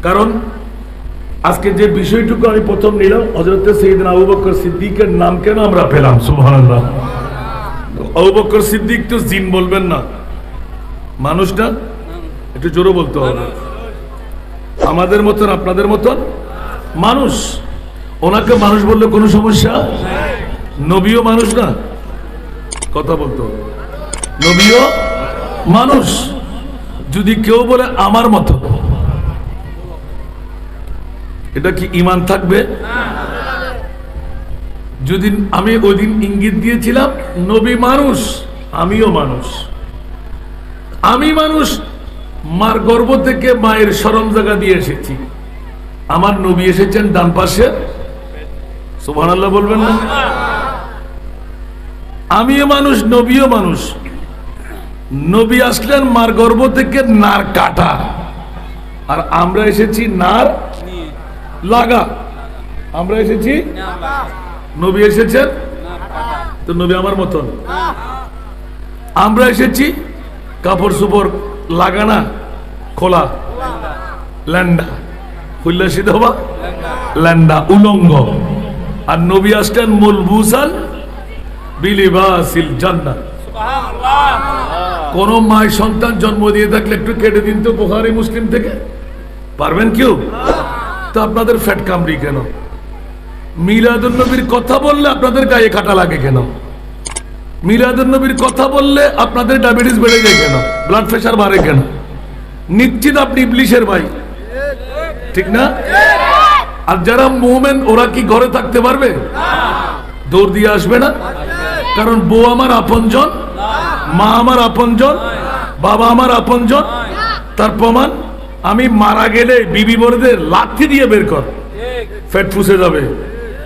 কারণ আজকে যে বিষয়টুকু আমি প্রথম নিলাম, হযরত সাইয়েদনা আবু বকর সিদ্দিকের নাম কেন আমরা পেলাম? সুবহানাল্লাহ। আবু বকর সিদ্দিক তো জিন বলবেন না, মানুষ না, একটু জোরে বলতে হবে। আমাদের মতন আপনাদের মতন মানুষ, ওনাকে মানুষ বললে কোনো সমস্যা? নবীও মানুষ না, কথা বলতে হবে। নবীও মানুষ। যদি কেউ বলে আমার মতো, এটা কি ঈমান থাকবে? যদি আমি ওই দিন ইঙ্গিত দিয়েছিলাম নবী মানুষ, আমিও মানুষ। আমি মানুষ, মার গর্ভ থেকে মায়ের শরম জায়গা দিয়ে এসেছি। আমার নবী এসেছেন ডান পাশে, সুবহানাল্লাহ বলবেন না? আমিও মানুষ, নবীও মানুষ। নবী আসলেন মার গর্ভ থেকে নার কাটা, আর আমরা এসেছি নার লাগা। আমরা এসেছি, নবী এসেছেন তো নবী আমার মতন। আমরা এসেছি কাপড় চোপড় লাগানা, খোলা, ল্যান্ডা, খুললে সিধা হবা ল্যান্ডা, উলঙ্গ। আর নবী আসলেন মুলবুসান বিলিবাসিল জান্নাত। কোন মায়ের সন্তান জন্ম দিয়ে থাকলে একটু কেটে দিন তো বুখারী মুসলিম থেকে, পারবেন কেউ? তো আপনাদের ফ্যাট কামড়ি কেন? মিলাদুন নবীর কথা বললে আপনাদের গায়ে কাটা লাগে কেন? মিলাদুন নবীর কথা বললে আপনাদের ডায়াবেটিস বেড়ে যায় কেন? ব্লাড প্রেশার বাড়ে কেন? নিশ্চিত আপনি ইবলিশের ভাই, ঠিক না? আর যারা মুমিন ওরা কি ঘরে থাকতে পারবে? দৌড় দিয়ে আসবে না? কারণ বউ আমার আপনজন, মা আমার আপনজন, বাবা আমার আপনজন। তার প্রমাণ, আমি মারা গেলে বিবি বলদের লাথি দিয়ে বের কর, ফ্যাট ফুসে যাবে,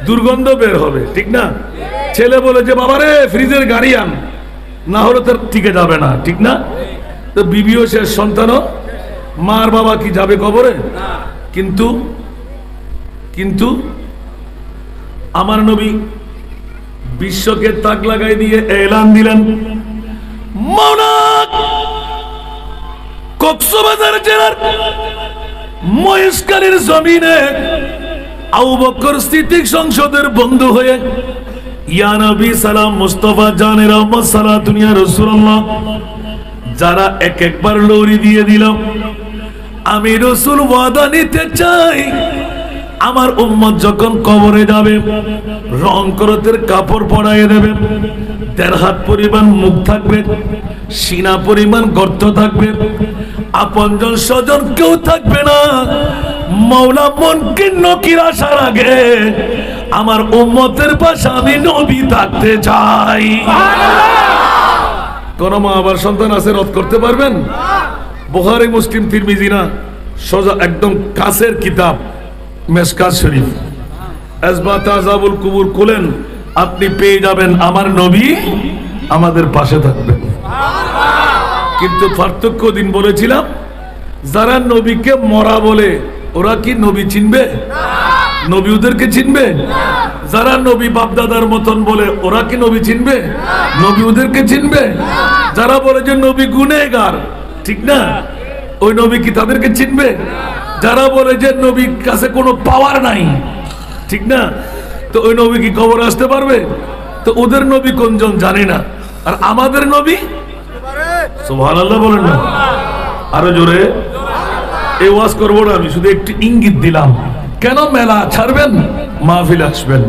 দুর্গন্ধ বের হবে, ঠিক না? ছেলে বলে যে বাবা রে ফ্রিজের গাড়ি আন, না হলে তার টিকে যাবে না, ঠিক না? তো বিবিও শেষ, সন্তানও। মার বাবা কি যাবে কবরে? কিন্তু কিন্তু আমার নবী বিশ্বকে তাক লাগাই দিয়ে এলান দিলেন, মাওনা কক্সবাজার জেলার মহেশখালীর জমিনে আবু বকর সিদ্দিক সংসদের বন্ধু হয়ে ইয়া নবী সালাম মুস্তাফা জানে রহমত সালাতুন ইয়া রাসূলুল্লাহ যারা এক একবার লৌরি দিয়ে দিল, আমি রাসূল ওয়াদা নিতে চাই আমার উম্মত যখন কবরে যাবে রং করতের কাপড় পরাইয়ে দেবে, ১.৫ হাত পরিমাণ মুখ থাকবে, সিনা পরিমাণ গর্ত থাকবে, আপনজন স্বজন কেউ থাকবে না। মাওলা মুনকির নকির আসার আগে আমার উম্মতের পাশে আমি নবী থাকতে চাই। কোন মা আবার সন্তান আছে রদ করতে পারবেন? বুখারী মুসলিম তিরমিজি না, সোজা একদম কাছের কিতাব মেশকাত শরীফ, আসবাত আযাবুল কুবুর খুলেন, আপনি পেয়ে যাবেন আমার নবী আমাদের পাশে থাকবেন। কিন্তু পার্থক্য দিন বলেছিলাম, যারা নবীকে মরা বলে ওরা কি নবী চিনবে? নবী ওদেরকে চিনবে? যারা নবী বাপদাদার মতন বলে ওরা কি নবী চিনবে? নবী ওদেরকে চিনবে? যারা বলে যে নবী গুনেহগার, ঠিক না, ওই নবী কি তাদেরকে চিনবে? যারা বলে যে নবীর কাছে কোনো পাওয়ার নাই, ঠিক না, তো ওই নবী কি কবরে আসতে পারবে? তো ওদের নবী কোনজন জানি না, আর আমাদের নবী সুবহানাল্লাহ বলেন না, আরো জোরে। এই ওয়াজ করবো না আমি, শুধু একটু ইঙ্গিত দিলাম। কেন মেলা ছাড়বেন? মাহফিল আসবেন।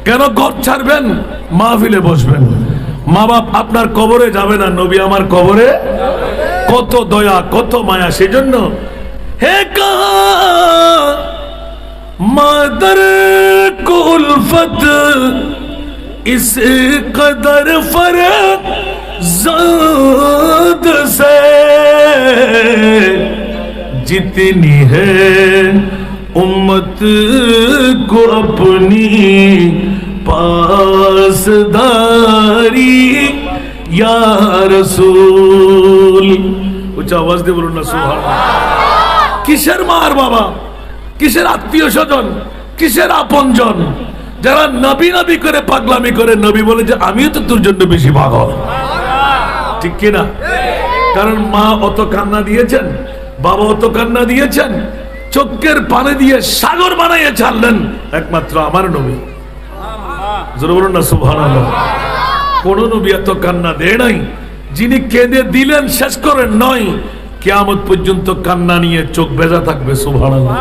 কেন ঘর ছাড়বেন? মাহফিলে বসবেন। মা বাপ আপনার কবরে যাবে না, নবী আমার কবরে। কত দয়া, কত মায়া। সেজন্য হে কাহা মাদার কো উলফত ইস কদর फरज़द से जितनी है उम्मत को अपनी पासदारी या रसूल। উচ্চ আওয়াজ দিয়ে বলুন না সুবহানাল্লাহ। কিসের মার বাবা, কিসের আত্মীয় স্বজন, কিসের আপনজন, যারা নবী নবী করে পাগলামি করে, নবী বলে যে আমিও তো তোর জন্য বেশি পাগল, ঠিক কিনা? কারণ মা অত কান্না দিয়েছেন, বাবা অত কান্না দিয়েছেন, চোখের পানি দিয়ে সাগর বানাইয়ে ছাড়লেন একমাত্র আমার নবী। জোরে বলুন না সুবহানাল্লাহ। কোন নবী এত কান্না দেয় নাই। যিনি কেঁদে দিলেন শেষ করেন নয়, কিয়ামত পর্যন্ত কান্না নিয়ে চোখ ভেজা থাকবে। সুবহানাল্লাহ।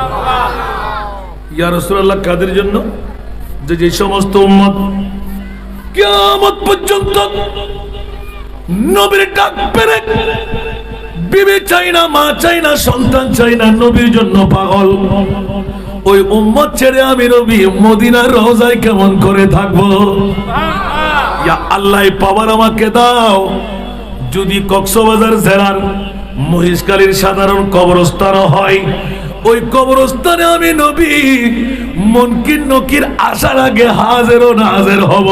ইয়া রাসূলুল্লাহ কাদের জন্য? যে সমস্ত উম্মত কিয়ামত পর্যন্ত নবীর ডাক পেরে বিবি চাই না, মা চাই না, সন্তান চাই না, নবীর জন্য পাগল, ওই উম্মত ছেড়ে আমি নবী মদিনার রওজায় কেমন করে থাকবো? ইয়া আল্লাহ পাওয়ার আমাকে দাও। যদি কক্সবাজার জেলার মহিষকালীর সাধারণ কবরস্থান হয়, ওই কবরস্থানে আমি নবী মুনকির নকির আসার আগে হাজির ও নাজির হব।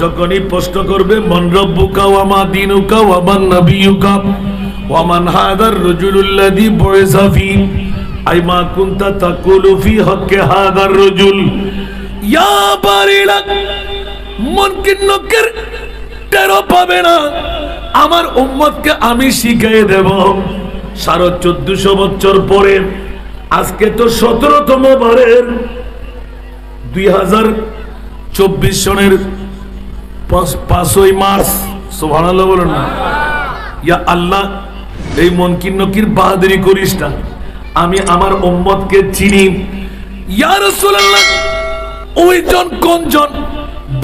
যখনই প্রশ্ন করবে মান রব্বুকা ওয়া মা দীনুকা ওয়া মান নবিয়ুকা ওয়া মান হাদার রাজুলুল্লাযী বুইসা ফী আই মা কুনতা তাকুলু ফী হাক্কি হাদার রাজুল ইয়া বারিলাক, মুনকির নকির টেরও পাবে না। আমার উম্মতকে আমি শিখিয়ে দেব। 1450 বছর পরে আজকে তো 17তম বারের 2024 সনের 5ই মার্চ। সুবহানাল্লাহ বলুন না। ইয়া আল্লাহ, এই মুনকির নকির বাহাদুরি করিস না, আমি আমার উম্মতকে চিনি। ইয়া রাসূলুল্লাহ, ওইজন কোনজন?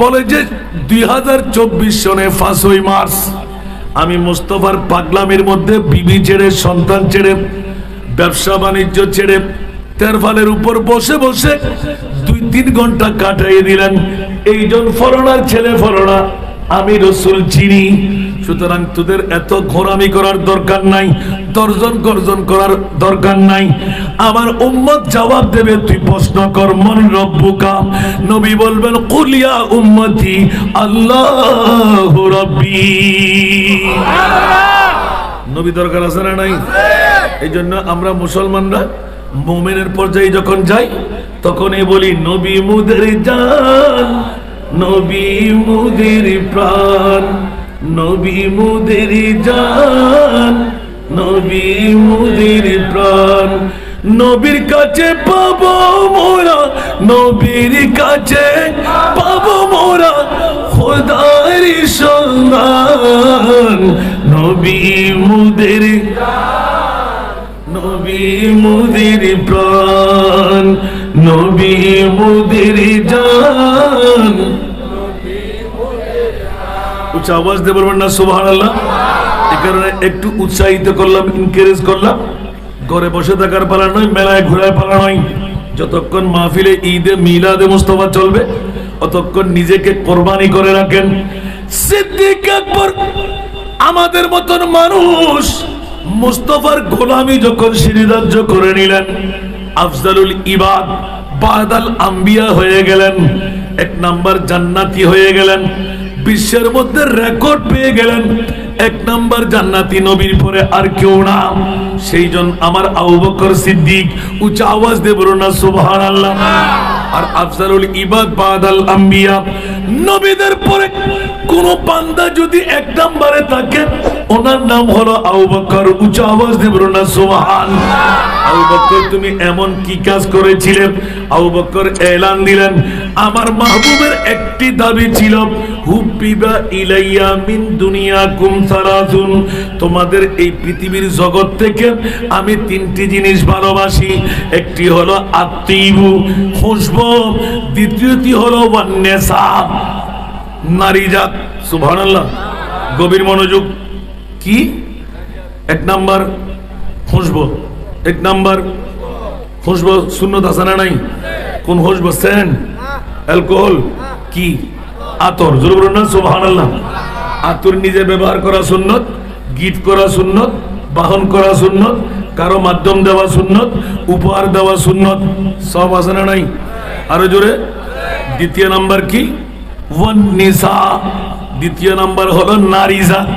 বলে যে 2024 সনে 5ই মার্চ আমি মুস্তাফার পাগলামির মধ্যে বিবি ছেড়ে, সন্তান ছেড়ে, ব্যবসা বাণিজ্য ছেড়ে তেরফালের উপর বসে বসে 2-3 ঘন্টা কাটাইয়ে দিলেন। এইজন ফরনার ছেলে ফরনা, আমি রাসূল চিনি। সুতরাং তোদের এত ঘোরামি করার দরকার নাই, তর্জন গর্জন করার দরকার নাই। আমার উম্মত জবাব দেবে, তুই প্রশ্ন কর মান রব্বুকা। নবী বলবেন কুল ইয়া উম্মতি আল্লাহু রাব্বি। নবী দরকার আছে না নাই? এই জন্য আমরা মুসলমানরা মুমিনের পর্যায়ে যখন যাই তখনই বলি নবী মুদের জান, নবী মুদের প্রাণ, নবী মুদের জান, নবী মুদের প্রাণ। নবীর কাছে পাবো মোরা, নবীর কাছে পাবো মোরা খোদার সন্ধান। নবী মুদের, নবী মুদের প্রাণ, নবী মুদের জান। উচ্চ আওয়াজ দিয়ে বলবেন না সুবহানাল্লাহ। এই কারণে একটু উৎসাহিত করলাম, এনকারেজ করলাম। ঘরে বসে থাকার পালা নয়, মেলায় ঘোরার পালা নয়। যতক্ষণ মাহফিলে ঈদে মিলাদে মুস্তাফা চলবে অতক্ষণ নিজেকে কোরবানি করে রাখেন। সিদ্দিক আকবর আমাদের মতন মানুষ মুস্তাফার গোলামি যখন সিরিধার্য করে নিলেন, আফজালুল ইবাদ বাদাল আম্বিয়া হয়ে গেলেন, 1 নাম্বার জান্নাতি হয়ে গেলেন, বিশ্বের মধ্যে রেকর্ড পেয়ে গেলেন। 1 নাম্বার জান্নাতি নবীর পরে আর কেউ না। সেইজন আমার আবু বকর সিদ্দিক। উচ্চ আওয়াজ দিয়ে বলুন না সুবহানাল্লাহ। আর আফজালুল ইবাদ বাদাল আম্বিয়া, নবীদের পরে কোন বান্দা যদি 1 নম্বরে থাকে ওনার নাম হলো আবু বকর। উচ্চ আওয়াজ দিয়ে বলুন না সুবহানাল্লাহ। আবু বকর তুমি এমন কি কাজ করেছিলে? আবু বকর এলান দিলেন, আমার মাহবুবের একটি দাবি ছিল, হুব্বিবা ইলাইয়া মিন দুনিয়াকুম সালাসুন, তোমাদের এই পৃথিবীর জগৎ থেকে আমি 3টি জিনিস ভালোবাসি। একটি হলো আত্মীবু খুশবু, দ্বিতীয়টি হলো ওয়ান্নেসা নারী জাত। সুবহানাল্লাহ। গভীর মনোযোগ। কি? 1 নাম্বার খুশবু, 1 নাম্বার খুশবু সুন্নত আছে না নাই? কোন খুশবু? সেন্ট, অ্যালকোহল, কি? আতর। জোরে বলুন না সুবহানাল্লাহ। আতর নিজে ব্যবহার করা সুন্নত, গিফট করা সুন্নত, বাহন করা সুন্নত, কারো মাধ্যম দেওয়া সুন্নত, উপহার দেওয়া সুন্নত, সব আছে না নাই? আরো জোরে। দ্বিতীয় নাম্বার কি? ওয়ান নিসা। দ্বিতীয় নাম্বার হলো নারী জাত।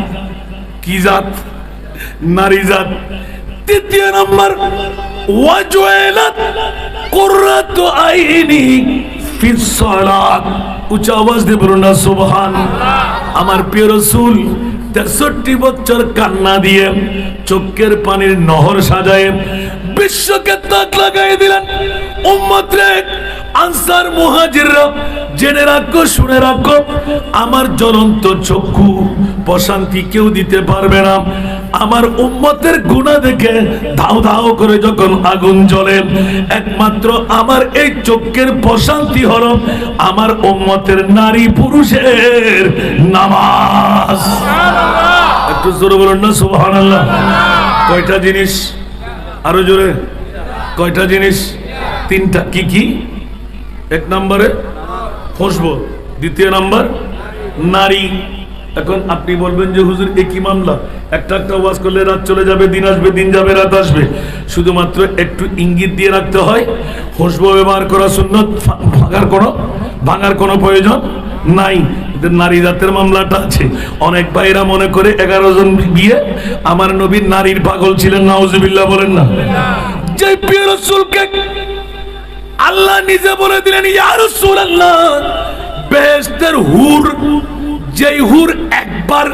কি জাত? নারী জাত। তৃতীয় নাম্বার ওয়াজওয়ালাত কুররাতু আইনি ফিস সালাত। উচ্চ আওয়াজ দিয়ে বলুন না সুবহানাল্লাহ। আমার প্রিয় রাসূল 63 বছর কান্না দিয়ে চোখের পানির নহর সাজায় বিশ্বকে তাক লাগাই দিলেন। উম্মত রে, আনসার মুহাজিররা জেনে রাখো, শুনে রাখো, আমার জ্বলন্ত চক্ষু প্রশান্তি কেউ দিতে পারবে না। আমার উম্মতের গুনাহ দেখে ধাও ধাও করে যখন আগুন জ্বলে, একমাত্র আমার এই চোখের প্রশান্তি হলো আমার উম্মতের নারী পুরুষের নামাজ। একটু জোরে বলুন না সুবহানাল্লাহ। কয়টা জিনিস? আরো জোরে। কয়টা জিনিস? তিনটা। কি কি? এক নম্বরে খুশবু, দ্বিতীয় নাম্বার নারী। এখন আপনি বলবেন যে হুজুর একই মামলা, একটা একটা ওয়াজ করলে রাত চলে যাবে, দিন আসবে, দিন যাবে, রাত আসবে। শুধুমাত্র একটু ইঙ্গিত দিয়ে রাখতে হয়, খুশবু ব্যবহার করা সুন্নত, ভাঙার কোনো প্রয়োজন নাই। নারী জাতের মামলাটা আছে। অনেক ভাইরা মনে করে 11 জন বিয়ে, আমার নবীর নারীর পাগল ছিলেন, নাউজুবিল্লাহ বলেন না। যে প্রিয় রাসূলকে আল্লাহ নিজে বলে দিলেন, ইয়া রাসূলুল্লাহ, বেহেশতের হুর, যেই হুর একবার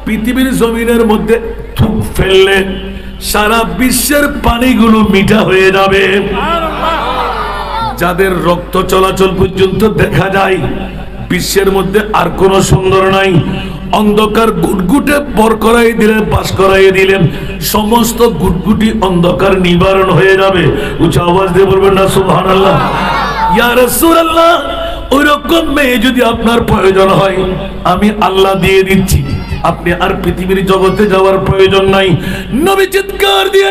পৃথিবীর জমিনের মধ্যে থুক ফেললে সারা বিশ্বের পানিগুলো মিঠা হয়ে যাবে। যাদের রক্ত চলাচল পর্যন্ত দেখা যায়, বিশ্বের মধ্যে আর কোন সুন্দর নাই। অন্ধকার গুটগুটে পর করাই দিলেন, পাশ করাই দিলেন, সমস্ত গুটগুটি অন্ধকার নিবারণ হয়ে যাবে। উচ্চ আওয়াজ দিয়ে বলবেন না সুবহানাল্লাহ। ইয়া রাসূলুল্লাহ, ওইরকম মেয়ে যদি আপনার প্রয়োজন হয়, আমি আল্লাহ দিয়ে দিচ্ছি, আপনি আর পৃথিবীর জগতে যাওয়ার প্রয়োজন নাই। নবী চিৎকার দিয়ে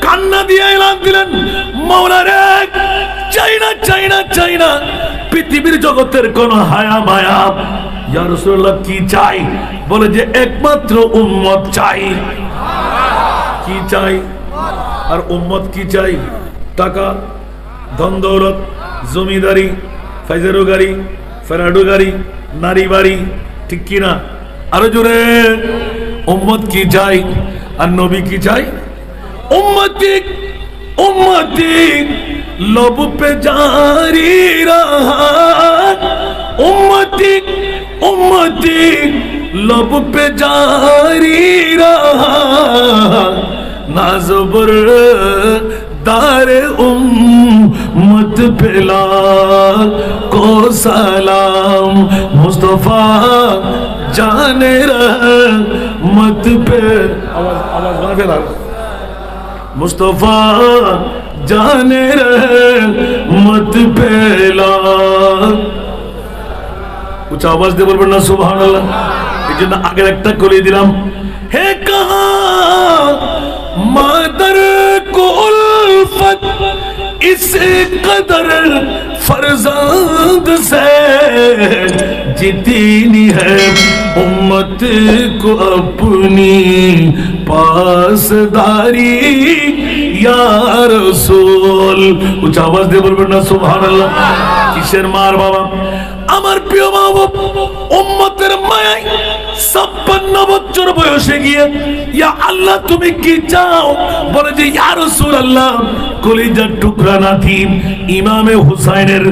কান্না দিয়ে এলান দিলেন, মাওলা রে, চাই না, চাই না, চাই না পৃথিবীর জগতের কোন হায়া মায়া। ইয়া রাসূলুল্লাহ, কি চাই? বলে যে একমাত্র উম্মত চাই। কি চাই? আর উম্মত কি চাই? টাকা, ধন দৌলত, জমিদারি, ফাইজারো গাড়ি, ফেরাডো গাড়ি, নারী বাড়ি, ঠিক কিনা? আরো জোরে। উম্মত কি চাই? আর নবী কি চাই? উম্মতি উম্মতি लब पे जारी रहा, उम्मती उम्मती लब पे जारी रहा, नाज़बर दारे उम्मत पे को सलाम, मुस्तफा जाने रहमत पे। आवाज माफी मुस्तफा जाने रहमत पेला। कुछ आवाज दे बोलবেন না সুবহানাল্লাহ। এজন্য আগের একটা করে দিলাম, হে কহা মাদর কো উলফত इस कदर फरजाद से जितनी है उम्मत को अपनी पासदारी या रसूल। उच्च आवाज দিয়ে বলবেন না সুবহানাল্লাহ। কিসের মার বাবা? আমার প্রিয় মা বাবা উম্মতের মায়ায় 56 বছর বয়সে গিয়ে, ইয়া আল্লাহ তুমি কি চাও? বলে যে ইয়া রাসূলুল্লাহ, কলিজার টুকরা নাতি ইমামে হুসাইনের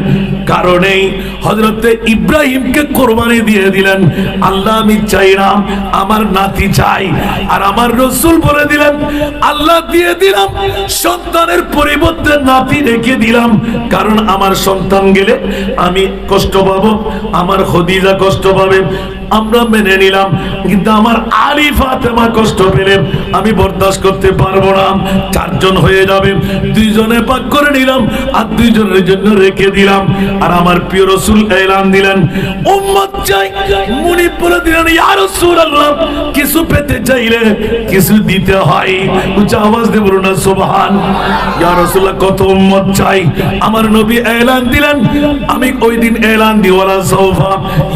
কারণেই হযরতে ইব্রাহিমকে কোরবানি দিয়ে দিলেন। আল্লাহ আমি চাই না, আমার নাতি চাই। আর আমার রাসূল বলে দিলেন, আল্লাহ দিয়ে দিলাম, সন্তানের পরিবর্তে নাতি রেখে দিলাম, কারণ আমার সন্তান গেলে আমি কষ্ট পাবো, আমার খদিজা কষ্ট পাবে। আমরা মেনে নিলাম, কিন্তু আমার আলী ফাতেমা কষ্ট পেলে আমি বরদাস্ত করতে পারবো না। 4 জন হয়ে যাবে, 2 জনে ভাগ করে নিলাম, আর 2 জনের জন্য রেখে দিলাম। আর আমার প্রিয় রাসূল এলান দিলেন, উম্মত চাই। মুনিব বলে দিলেন, ইয়া রাসূলুল্লাহ, কিছু পেতে চাইলে কিছু দিতে হয়। উচ্চ আওয়াজ দিয়ে বলুন না সুবহান। ইয়া রাসূলুল্লাহ, কত উম্মত চাই? আমার নবী এলান দিলেন, আমি ওই দিন এলান দি, ওয়ালা সাউফা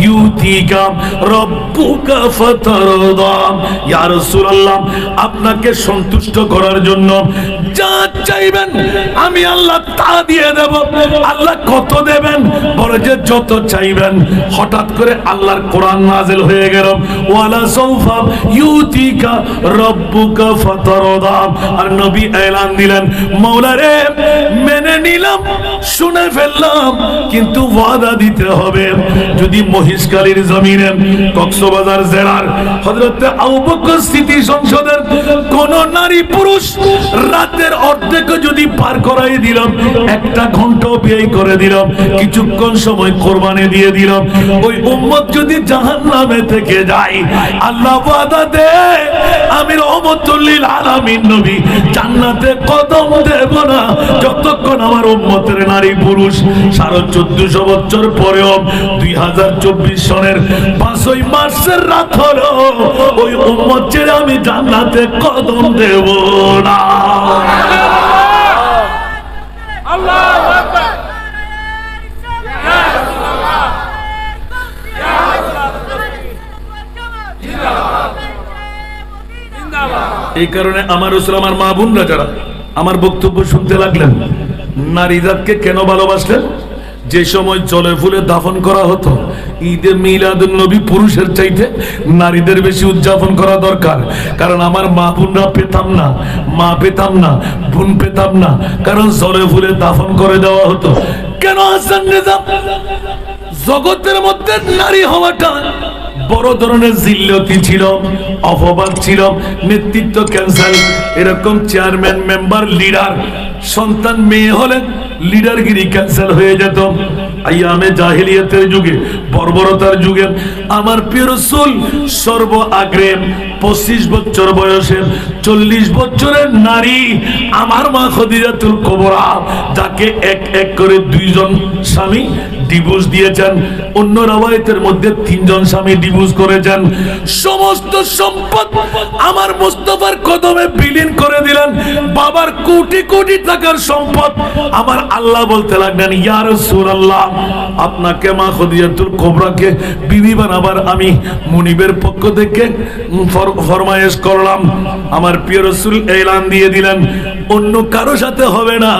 ইউতিকা রব্বুকা ফাতারদা। ইয়া রাসূলুল্লাহ, আপনাকে সন্তুষ্ট করার জন্য যা চাইবেন আমি আল্লাহ তা দিয়ে দেব। আল্লাহ কত দেবেন? বলে যে যত চাইবেন। হঠাৎ করে আল্লাহর কোরআন নাযিল হয়ে গেল, ওয়ালা সাউফা ইউতিকা রব্বুকা ফাতারদা। আর নবী এলান দিলেন, মাওলা রে, মেনে নিলাম, শুনে ফেললাম, কিন্তু ওয়াদা দিতে হবে যদি মহিষকালীর জমিনে কক্সবাজার জেলার হযরত আবু বকর স্মৃতি সংসদের কোন নারী পুরুষ রাতের অর্ধেক যদি পার করাই দিলাম, একটা ঘন্টা ব্যয় করে দিলাম, কিছুক্ষণ সময় কোরবানি দিয়ে দিলাম, ওই উম্মত যদি জাহান্নামে থেকে যায়, আল্লাহ ওয়াদা দেয় আমি রহমতুল লিল আলামিন নবী জান্নাতে কদম দেব না যতক্ষণ আমার উম্মতের নারী পুরুষ 1450 বছর পরেও 2024 সনের 5ই মার্চের রাত হলো ওই উম্মত ছেড়ে আমি জান্নাতে কদম দেব না। আল্লাহু আকবার। এই কারণে আমার রাসূল আমার মা বোনরা যারা আমার বক্তব্য শুনতে লাগলেন, নারী জাতকে কেন ভালোবাসলেন? যে সময় জলে ফুলে দাফন করা হতো, ঈদে মিলাদুন নবী পুরুষের চাইতে নারীদের বেশি উদযাপন করা দরকার। কারণ আমার মা বোনরা পেতাম না, মা পেতাম না, বোন পেতাম না, কারণ জলে ফুলে দাফন করে দেওয়া হতো। কেন হাসান নিজাম জগতের মধ্যে নারী হওয়াটা বড় ধরনের জিল্লতি ছিল, অপবাদ ছিল, নেতৃত্ব ক্যান্সার, এরকম চেয়ারম্যান মেম্বার লিডার সন্তান মেয়ে হলে লিডারগিরি ক্যান্সেল হয়ে যেত। আইয়ামে জাহিলিয়াতের যুগে, বর্বরতার যুগে আমার প্রিয় রাসূল সর্ব আগ্রে 25 বছর বয়সে 40 বছরের নারী আমার মা খাদিজাতুল কুবরা, যাকে এক এক করে 2 জন স্বামী ডিভোর্স দিয়েছেন, অন্য রাওয়ায়াতের মধ্যে 3 জন স্বামী ডিভোর্স করেছেন, সমস্ত সম্পদ আমার মুস্তাফার কদমে বিলীন করে দিলেন। বাবার কোটি কোটি টাকার সম্পদ আমার আল্লাহ বলতে লাগলেন, ইয়া রাসূলুল্লাহ আপনাকে মা খাদিজাতুল কুবরাকে বিবি বানাবার আমি মুনিবের পক্ষ থেকে ফরমায়েশ করলাম। আমার প্রিয় রাসূল এলান দিয়ে দিলেন অন্য কারো সাথে হবে না।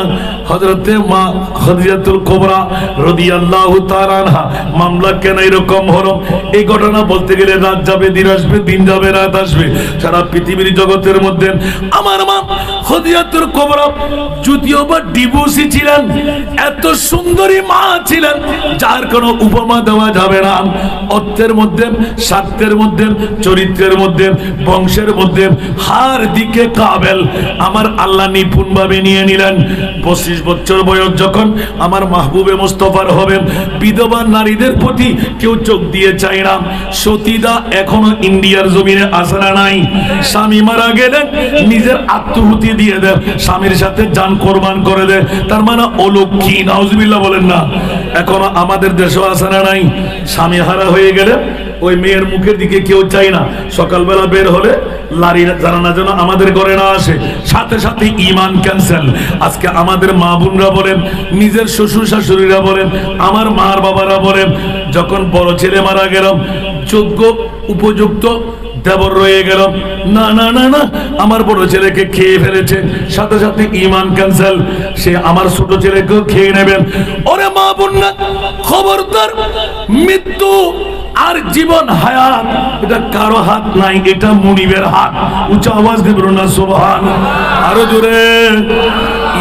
হযরতে মা খাদিজাতুল কুবরা রাদিয়াল্লাহু তাআলা আনহা মামলা কেন এরকম হলো? এই ঘটনা বলতে গেলে রাত যাবে দিন আসবে, দিন যাবে রাত আসবে। সারা পৃথিবীর জগতের মধ্যে আমার মা খাদিজাতুল কুবরা যদিওবা ডিভোর্সি ছিলেন, এত সুন্দরী মা ছিলেন যার কোনো উপমা দেওয়া যাবে না। অর্থের মধ্যে, স্বার্থের মধ্যে, চরিত্রের মধ্যে, বংশের মধ্যে হার দিকে কাবেল আমার আল্লাহ নিপুণ ভাবে নিয়ে নিলেন। 25 বছর বয়স যখন আমার মাহবুবে মুস্তাফার হবে, বিধবা নারীদের প্রতি কেউ চোখ দিয়ে চায় না। সতীদা এখনো ইন্ডিয়ার জমিনে আসে না নাই? স্বামী মারা গেলে নিজের আত্মহুতি দিয়ে দেয়, স্বামীর সাথে জান কোরবান করে দেয়, তার মানে অলক্ষী। নাউজুবিল্লাহ বলেন না? এখনো আমাদের দেশেও আসে না নাই? স্বামী হারা হয়ে গেলে ওই মেয়ের মুখের দিকে কেউ চায় না। সকালবেলা বের হলে লারি জানানা যেন আমাদের ঘরে না আসে, সাথে সাথে ঈমান ক্যান্সেল। আজকে আমাদের মা বোনরা বলেন, নিজের শ্বশুর শাশুড়িরা বলেন, আমার মার বাবারা বলেন, যখন বড় ছেলে মারা গেল, যোগ্য উপযুক্ত দেবর রয়ে গেল, না না না না আমার বড় ছেলেকে খেয়ে ফেলেছে, সাথে সাথে ঈমান ক্যান্সেল, সে আমার ছোট ছেলেকেও খেয়ে নেবেন। ওরে মা বোনরা খবরদার, মৃত্যু আর জীবন হায়াত এটা কারো হাত নাই, এটা মুনিবের হাত। উচ্চ আওয়াজ দিয়ে বলুন না সুবহানাল্লাহ। আরো জোরে,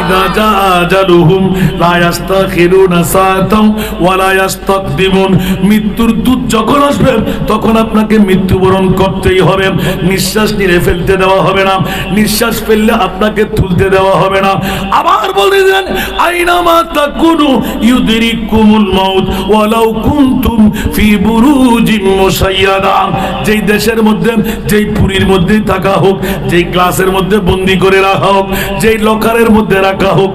ইদা জা আজালুহুম লা ইস্তাখিরুনা সাআতাও ওয়া লা ইস্তাকদিমুন। মৃত্যুর দূত যখন আসবে তখন আপনাকে মৃত্যুবরণ করতেই হবে। নিঃশ্বাস নিয়ে ফেলতে দেওয়া হবে না, নিঃশ্বাস ফেললে আপনাকে তুলতে দেওয়া হবে না। আবার বলে দেন, আইনামা তাকুনু ইউদরিকুমুল মাউত ওয়ালাউ কুনতুম ফি বুরুজিন মুশাইয়াদা। যেই দেশের মধ্যে, যেই পুরীর মধ্যে থাকা হোক, যেই গ্লাসের মধ্যে বন্দি করে রাখা হোক, যেই লকারের মধ্যে রাখা হোক,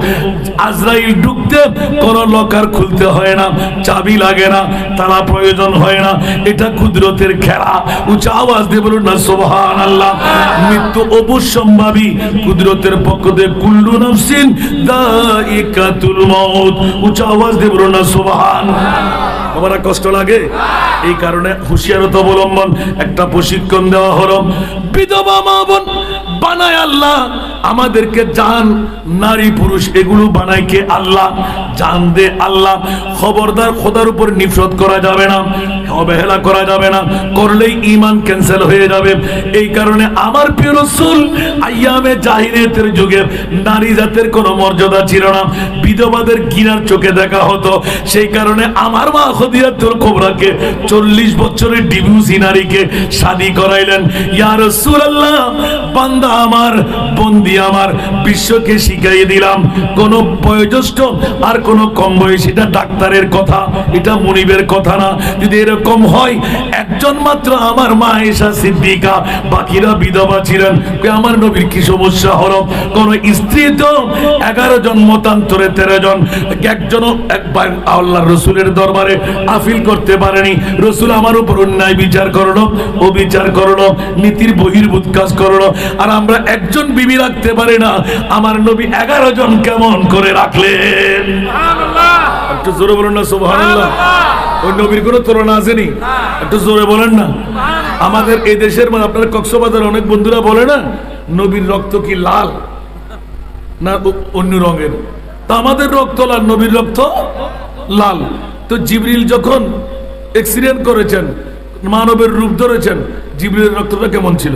আজরাইল ঢুকতে কোন লকার খুলতে হয় না, চাবি লাগে না, তালা প্রয়োজন হয় না, এটা কুদরতের খেলা। উচ্চ আওয়াজ দিয়ে বলুন না সুবহানাল্লাহ। মৃত্যু অবশ্যম্ভাবী, কুদরতের পক্ষ থেকে কুল্লু নাফসিন দাইকাতুল মাউত। উচ্চ আওয়াজ দিয়ে বলুন না সুবহানাল্লাহ। আমার কষ্ট লাগে, এই কারণে হুঁশিয়ারতা অবলম্বন একটা প্রশিক্ষণ দেওয়া হলো। বিধবা মা বোন বানায় আল্লাহ আমাদেরকে জান নারী পুরুষ এগুলো বানায় কে? আল্লাহ। জান দে আল্লাহ। খবরদার খোদার উপর নিফরত করা যাবে না, অবহেলা করা যাবে না, করলেই ঈমান ক্যান্সেল হয়ে যাবে। এই কারণে আমার প্রিয় রাসূল আইয়ামে জাহিলিয়াতের যুগে নারী জাতের কোনো মর্যাদা ছিল না, বিধবাদের ঘৃণার চোখে দেখা হতো। সেই কারণে আমার মা খদিজাতুল কুবরাকে 40 বছরের ডিভোর্সি নারীকে শাদী করাইলেন। ইয়া রাসূলুল্লাহ, বান্দা আমার, বন্দি আমার, বিশ্বকে শিখাই দিলাম কোন বয়োজ্যেষ্ঠ আর কোন কম বয়সী, এটা ডাক্তারের কথা, এটা মুনিবের কথা না। যদি এরকম হয়, একজন মাত্র আমার মা আয়েশা সিদ্দিকা, বাকিরা বিধবা ছিলেন। আমার নবীর কি সমস্যা হলো? কোন স্ত্রী তো 11 জন, মতান্তরে 13 জন, একজনও একবার আল্লাহর রাসূলের দরবারে আপিল করতে পারেনি। রাসূল আমার উপর অন্যায় বিচার করলো, অবিচার করলো, নীতির বহির্ভূত কাজ করলো, আর আমরা একজন বিবি রাখতে পারি না। আমার নবী 11 জন কেমন করে রাখলেন? একটু জোরে বলেন না সুবহানাল্লাহ। ওই নবীর কোনো তুলনা আসেনি? একটু জোরে বলেন না। আমাদের এই দেশের মানে আপনার কক্সবাজার অনেক বন্ধুরা বলে না, নবীর রক্ত কি লাল না অন্য রঙের? তা আমাদের রক্ত লাল, নবীর রক্ত লাল। তো জিবরিল যখন অ্যাক্সিডেন্ট করেছেন, মানবের রূপ ধরেছেন, জিবরিলের রক্তটা কেমন ছিল?